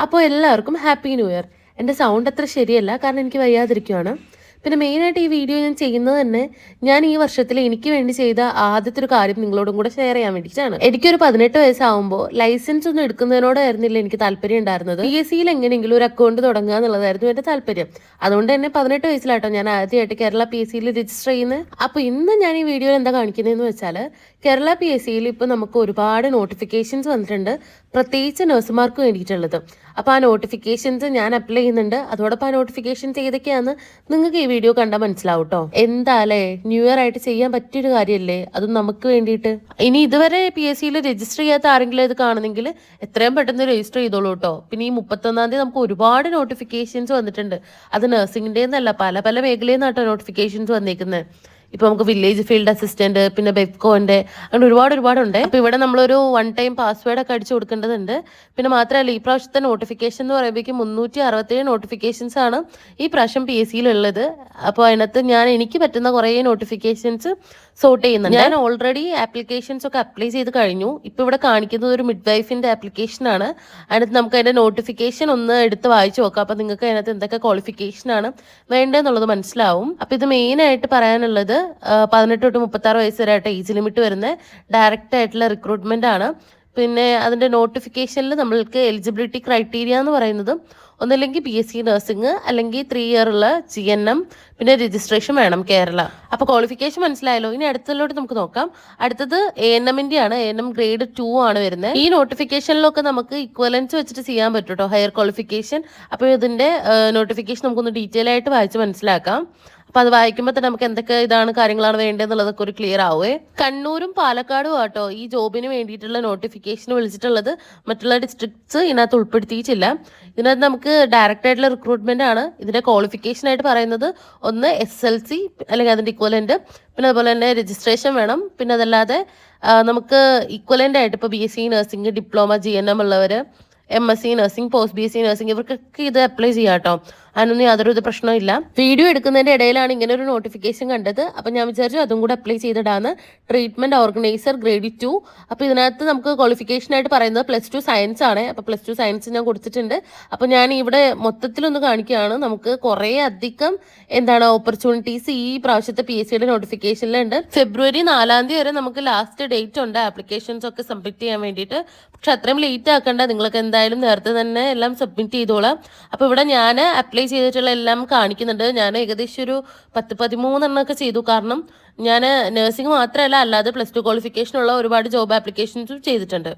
അപ്പോൾ എല്ലാവർക്കും happy new year. എൻ്റെ സൗണ്ട് അത്ര ശരിയല്ല, കാരണം എനിക്ക് വയ്യാതിരിക്കുകയാണ്. പിന്നെ മെയിനായിട്ട് ഈ വീഡിയോ ഞാൻ ചെയ്യുന്നത് തന്നെ ഞാൻ ഈ വർഷത്തിൽ എനിക്ക് വേണ്ടി ചെയ്ത ആദ്യത്തെ ഒരു കാര്യം നിങ്ങളോടും കൂടെ ഷെയർ ചെയ്യാൻ വേണ്ടിയിട്ടാണ്. എനിക്കൊരു 18 വയസ്സാകുമ്പോൾ ലൈസൻസ് ഒന്നും എടുക്കുന്നതിനോടായിരുന്നില്ല എനിക്ക് താല്പര്യം ഉണ്ടായിരുന്നത്. PSCയിൽ എങ്ങനെയെങ്കിലും ഒരു അക്കൗണ്ട് തുടങ്ങുക എന്നുള്ളതായിരുന്നു എൻ്റെ താല്പര്യം. അതുകൊണ്ട് തന്നെ 18 വയസ്സിലാട്ടോ ഞാൻ ആദ്യമായിട്ട് കേരള PSCയിൽ രജിസ്റ്റർ ചെയ്യുന്നത്. അപ്പോൾ ഇന്ന് ഞാൻ ഈ വീഡിയോയിൽ എന്താ കാണിക്കുന്നതെന്ന് വെച്ചാൽ, കേരള PSCയിൽ ഇപ്പോൾ നമുക്ക് ഒരുപാട് നോട്ടിഫിക്കേഷൻസ് വന്നിട്ടുണ്ട്, പ്രത്യേകിച്ച് നഴ്സുമാർക്ക് വേണ്ടിയിട്ടുള്ളത്. അപ്പോൾ ആ നോട്ടിഫിക്കേഷൻസ് ഞാൻ അപ്ലൈ ചെയ്യുന്നുണ്ട്. അതോടൊപ്പം ആ നോട്ടിഫിക്കേഷൻസ് ഏതൊക്കെയാണെന്ന് നിങ്ങൾക്ക് ഈ വീഡിയോ കണ്ടാൽ മനസ്സിലാവും കേട്ടോ. എന്താല്ലേ, ന്യൂ ഇയർ ആയിട്ട് ചെയ്യാൻ പറ്റിയൊരു കാര്യമല്ലേ, അതും നമുക്ക് വേണ്ടിയിട്ട്. ഇനി ഇതുവരെ PSCയിൽ രജിസ്റ്റർ ചെയ്യാത്ത ആരെങ്കിലും ഇത് കാണുന്നെങ്കിൽ എത്രയും പെട്ടെന്ന് രജിസ്റ്റർ ചെയ്തോളൂ കേട്ടോ. പിന്നെ ഈ 31-ാം തീയതി നമുക്ക് ഒരുപാട് നോട്ടിഫിക്കേഷൻസ് വന്നിട്ടുണ്ട്. അത് നഴ്സിംഗിൻ്റെ എന്നല്ല, പല പല മേഖലയിൽ നിന്നാട്ടോ നോട്ടിഫിക്കേഷൻസ് വന്നേക്കുന്നത്. ഇപ്പൊ നമുക്ക് വില്ലേജ് ഫീൽഡ് അസിസ്റ്റന്റ്, പിന്നെ ബെഫ്കോന്റെ, അങ്ങനെ ഒരുപാടുണ്ട്. അപ്പൊ ഇവിടെ നമ്മളൊരു 1 ടൈം പാസ്വേഡ് ഒക്കെ അടിച്ചു കൊടുക്കേണ്ടതുണ്ട്. പിന്നെ മാത്രമല്ല, ഈ പ്രാവശ്യത്തെ നോട്ടിഫിക്കേഷൻ എന്ന് പറയുമ്പോഴേക്കും 367 നോട്ടിഫിക്കേഷൻസ് ആണ് ഈ പ്രാവശ്യം PSCയിൽ ഉള്ളത്. അപ്പോൾ അതിനകത്ത് എനിക്ക് പറ്റുന്ന കുറേ നോട്ടിഫിക്കേഷൻസ് സോർട്ട് ചെയ്യുന്നുണ്ട്. ഞാൻ ഓൾറെഡി ആപ്ലിക്കേഷൻസ് ഒക്കെ അപ്ലൈ ചെയ്ത് കഴിഞ്ഞു. ഇപ്പൊ ഇവിടെ കാണിക്കുന്നത് ഒരു മിഡ് വൈഫിന്റെ ആപ്ലിക്കേഷൻ ആണ്. അതിനകത്ത് നമുക്ക് അതിന്റെ നോട്ടിഫിക്കേഷൻ ഒന്ന് എടുത്ത് വായിച്ചു നോക്കാം. അപ്പൊ നിങ്ങൾക്ക് അതിനകത്ത് എന്തൊക്കെ ക്വാളിഫിക്കേഷൻ ആണ് വേണ്ടതെന്നുള്ളത് മനസ്സിലാവും. അപ്പൊ ഇത് മെയിൻ ആയിട്ട് പറയാനുള്ളത് 18 തൊട്ട് 36 വയസ്സ് വരെയായിട്ട് ഏജ് ലിമിറ്റ് വരുന്ന ഡയറക്റ്റ് ആയിട്ടുള്ള റിക്രൂട്ട്മെന്റ് ആണ്. പിന്നെ അതിന്റെ നോട്ടിഫിക്കേഷനിൽ നമ്മൾക്ക് എലിജിബിലിറ്റി ക്രൈറ്റീരിയ എന്ന് പറയുന്നത് ഒന്നല്ലെങ്കിൽ PSC നഴ്സിംഗ്, അല്ലെങ്കിൽ 3 ഇയർ ഉള്ള GNM, പിന്നെ രജിസ്ട്രേഷൻ വേണം കേരള. അപ്പൊ ക്വാളിഫിക്കേഷൻ മനസ്സിലായല്ലോ. ഇനി അടുത്തതിലോട്ട് നമുക്ക് നോക്കാം. അടുത്തത് ANMന്റെ ആണ്. ANM ഗ്രേഡ് 2 ആണ് വരുന്നത്. ഈ നോട്ടിഫിക്കേഷനിലൊക്കെ നമുക്ക് ഇക്വലൻസ് വെച്ചിട്ട് ചെയ്യാൻ പറ്റും കേട്ടോ, ഹയർ ക്വാളിഫിക്കേഷൻ. അപ്പോൾ ഇതിന്റെ നോട്ടിഫിക്കേഷൻ നമുക്കൊന്ന് ഡീറ്റെയിൽ ആയിട്ട് വായിച്ച് മനസ്സിലാക്കാം. അപ്പൊ അത് വായിക്കുമ്പോൾ തന്നെ നമുക്ക് എന്തൊക്കെ കാര്യങ്ങളാണ് വേണ്ടതെന്നുള്ളതൊക്കെ ഒരു ക്ലിയർ ആവുമേ. കണ്ണൂരും പാലക്കാടും ആട്ടോ ഈ ജോബിന് വേണ്ടിയിട്ടുള്ള നോട്ടിഫിക്കേഷൻ വിളിച്ചിട്ടുള്ളത്. മറ്റുള്ള ഡിസ്ട്രിക്ട്സ് ഇതിനകത്ത് ഉൾപ്പെടുത്തിയിട്ടില്ല. ഇതിനകത്ത് നമുക്ക് ഡയറക്റ്റ് ആയിട്ടുള്ള റിക്രൂട്ട്മെന്റ് ആണ്. ഇതിന്റെ ക്വാളിഫിക്കേഷൻ ആയിട്ട് പറയുന്നത് ഒന്ന് SLC അല്ലെങ്കിൽ അതിന്റെ ഇക്വലന്റ്, പിന്നെ അതുപോലെ തന്നെ രജിസ്ട്രേഷൻ വേണം. പിന്നെ അതല്ലാതെ നമുക്ക് ഇക്വലന്റ് ആയിട്ട് ഇപ്പോൾ BSc നഴ്സിംഗ്, ഡിപ്ലോമ, GNM ഉള്ളവര്, MSc nursing, post BSc nursing, ഇവർക്കൊക്കെ ഇത് അപ്ലൈ ചെയ്യാം കേട്ടോ. അതിനൊന്നും യാതൊരു പ്രശ്നമില്ല. വീഡിയോ എടുക്കുന്നതിന്റെ ഇടയിലാണ് ഇങ്ങനെ ഒരു നോട്ടിഫിക്കേഷൻ കണ്ടത്. അപ്പൊ ഞാൻ വിചാരിച്ചു അതും കൂടെ അപ്ലൈ ചെയ്തിടാന്ന്. Treatment organiser grade 2. അപ്പൊ ഇതിനകത്ത് നമുക്ക് ക്വാളിഫിക്കേഷൻ ആയിട്ട് പറയുന്നത് +2 സയൻസ് ആണ്. അപ്പൊ +2 സയൻസ് ഞാൻ കൊടുത്തിട്ടുണ്ട്. അപ്പൊ ഞാൻ ഇവിടെ മൊത്തത്തിലൊന്ന് കാണിക്കുകയാണ്. നമുക്ക് കുറെ അധികം ഓപ്പർച്യൂണിറ്റീസ് ഈ പ്രാവശ്യത്തെ PSCയുടെ നോട്ടിഫിക്കേഷനിലുണ്ട്. ഫെബ്രുവരി 4-ാം തീയതി വരെ നമുക്ക് ലാസ്റ്റ് ഡേറ്റ് ഉണ്ട് ആപ്ലിക്കേഷൻസ് ഒക്കെ സബ്മിറ്റ് ചെയ്യാൻ വേണ്ടിയിട്ട്. പക്ഷെ അത്രയും ലേറ്റ് ആക്കണ്ട, നിങ്ങൾക്ക് എന്തായാലും നേരത്തെ തന്നെ എല്ലാം സബ്മിറ്റ് ചെയ്തോളാം. അപ്പൊ ഇവിടെ ഞാൻ അപ്ലൈ ചെയ്തിട്ടുള്ള എല്ലാം കാണിക്കുന്നുണ്ട്. ഞാൻ ഏകദേശം ഒരു 10-13 എണ്ണമൊക്കെ ചെയ്തു. കാരണം ഞാൻ നഴ്സിംഗ് മാത്രമല്ല, അല്ലാതെ +2 ക്വാളിഫിക്കേഷൻ ഉള്ള ഒരുപാട് ജോബ് ആപ്ലിക്കേഷൻസും ചെയ്തിട്ടുണ്ട്.